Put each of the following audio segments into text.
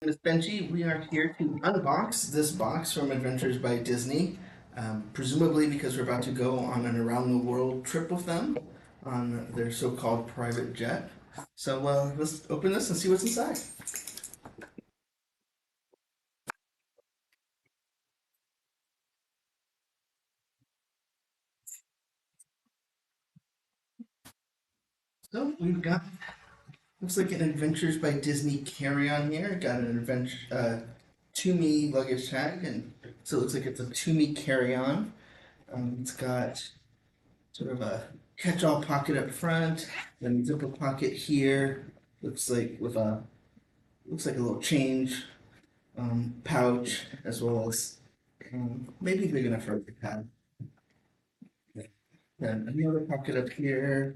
Name is Benji. We are here to unbox this box from Adventures by Disney, presumably because we're about to go on an around the world trip with them on their so called private jet. So let's open this and see what's inside. So we've got, looks like an Adventures by Disney carry on here. Got an adventure, Tumi luggage tag, and so it looks like it's a Tumi carry on. It's got sort of a catch-all pocket up front, then zipper pocket here. Looks like with a looks like a little change pouch as well as maybe big enough for a big pad. Then another pocket up here.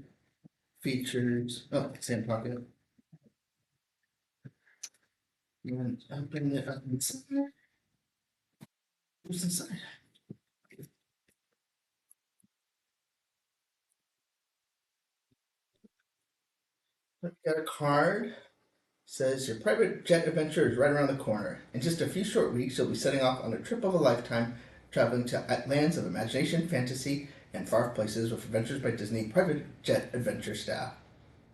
Features. Oh, same pocket. And open it up inside. What's inside? Got a card. Says your private jet adventure is right around the corner. In just a few short weeks, you'll be setting off on a trip of a lifetime, traveling to lands of imagination, fantasy, and far places with Adventures by Disney private jet adventure staff.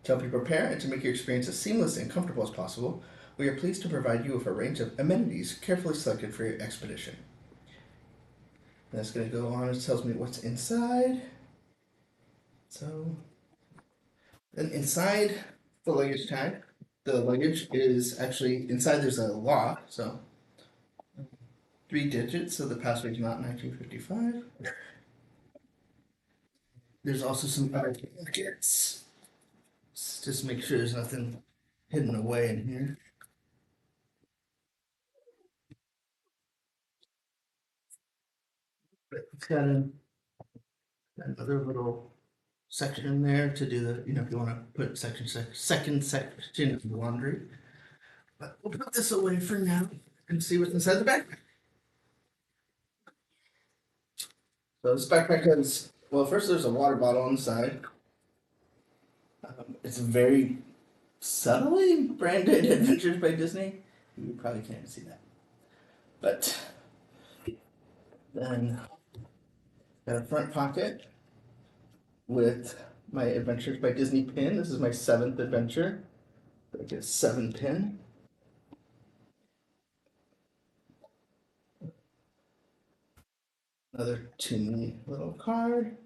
To help you prepare and to make your experience as seamless and comfortable as possible, we are pleased to provide you with a range of amenities carefully selected for your expedition. And that's going to go on. It tells me what's inside. So, then inside the luggage tag, the luggage is actually inside. There's a lock, so 3 digits, so the password's not 1955. There's also some other tickets. Just make sure there's nothing hidden away in here. But it's got another little section in there to do the, if you want to put second section of laundry. But we'll put this away for now and see what's inside the backpack. So this backpack has, well, first there's a water bottle inside. It's very subtly branded Adventures by Disney. You probably can't see that. But then got a front pocket with my Adventures by Disney pin. This is my 7th adventure. I get a 7 pin. Another Tumi little card.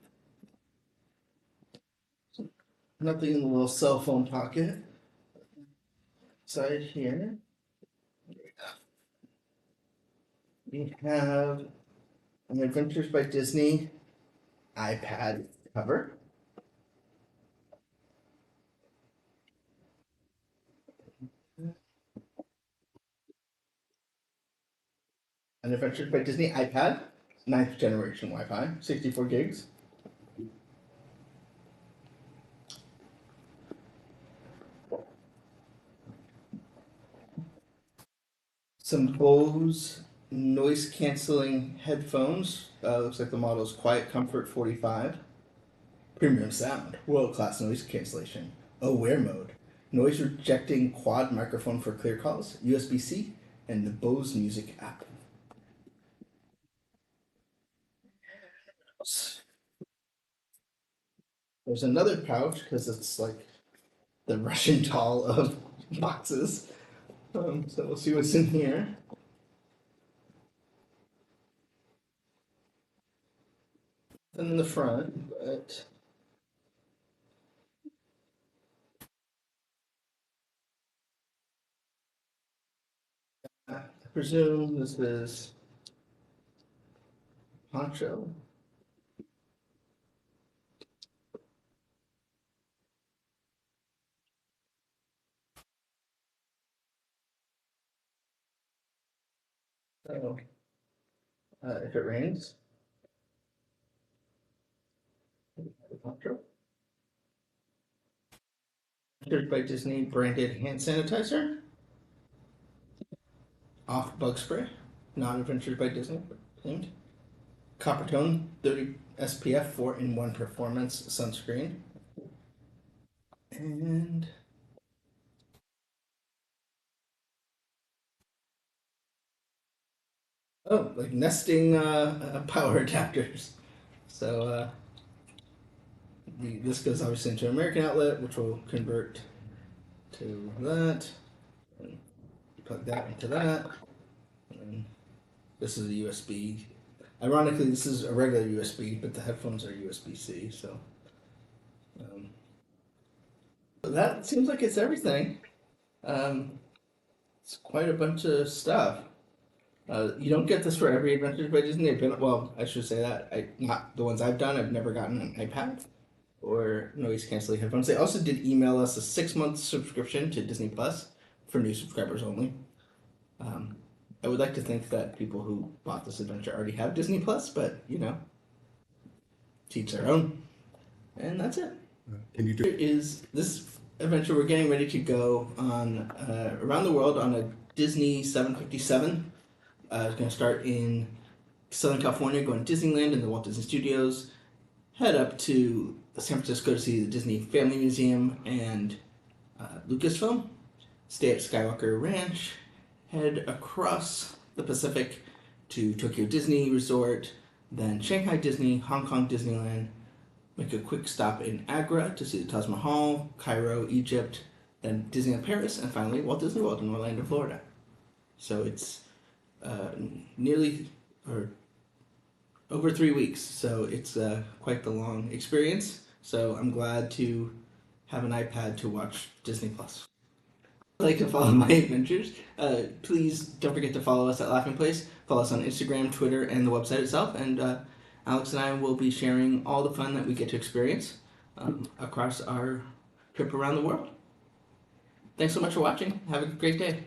Nothing in the little cell phone pocket. Side here, we have an Adventures by Disney iPad cover. An Adventures by Disney iPad, 9th generation Wi-Fi, 64 gigs. Some Bose noise canceling headphones. Looks like the model is Quiet Comfort 45. Premium sound, world class noise cancellation. Aware mode, noise rejecting quad microphone for clear calls, USB C, and the Bose Music app. There's another pouch because it's like the Russian doll of boxes. So we'll see what's in here. In the front, but I presume this is poncho. So if it rains, the poncho. Adventures by Disney branded hand sanitizer. Off bug spray. Not Adventures by Disney, but themed. Copper tone 30 SPF 4-in-1 performance sunscreen. And Oh, like nesting power adapters. So this goes obviously into an American outlet, which will convert to that. And plug that into that. And this is a USB. Ironically, this is a regular USB, but the headphones are USB-C. So that seems like it's everything. Um, it's quite a bunch of stuff. You don't get this for every Adventures by Disney. Well, I should say that not the ones I've done. I've never gotten an iPad or noise canceling headphones. They also did email us a 6 month subscription to Disney Plus for new subscribers only. Um, I would like to think that people who bought this adventure already have Disney Plus, but teach their own. And that's it. Can you do? Is this adventure we're getting ready to go on around the world on a Disney 757. It's going to start in Southern California, going to Disneyland and the Walt Disney Studios. Head up to San Francisco to see the Disney Family Museum and Lucasfilm. Stay at Skywalker Ranch. Head across the Pacific to Tokyo Disney Resort, then Shanghai Disney, Hong Kong Disneyland. Make a quick stop in Agra to see the Taj Mahal, Cairo, Egypt, then Disneyland Paris, and finally Walt Disney World in Orlando, Florida. So it's nearly or over 3 weeks, so it's quite the long experience. So I'm glad to have an iPad to watch Disney Plus. If you'd like to follow my adventures, please don't forget to follow us at Laughing Place. Follow us on Instagram, Twitter, and the website itself. And Alex and I will be sharing all the fun that we get to experience across our trip around the world. Thanks so much for watching. Have a great day.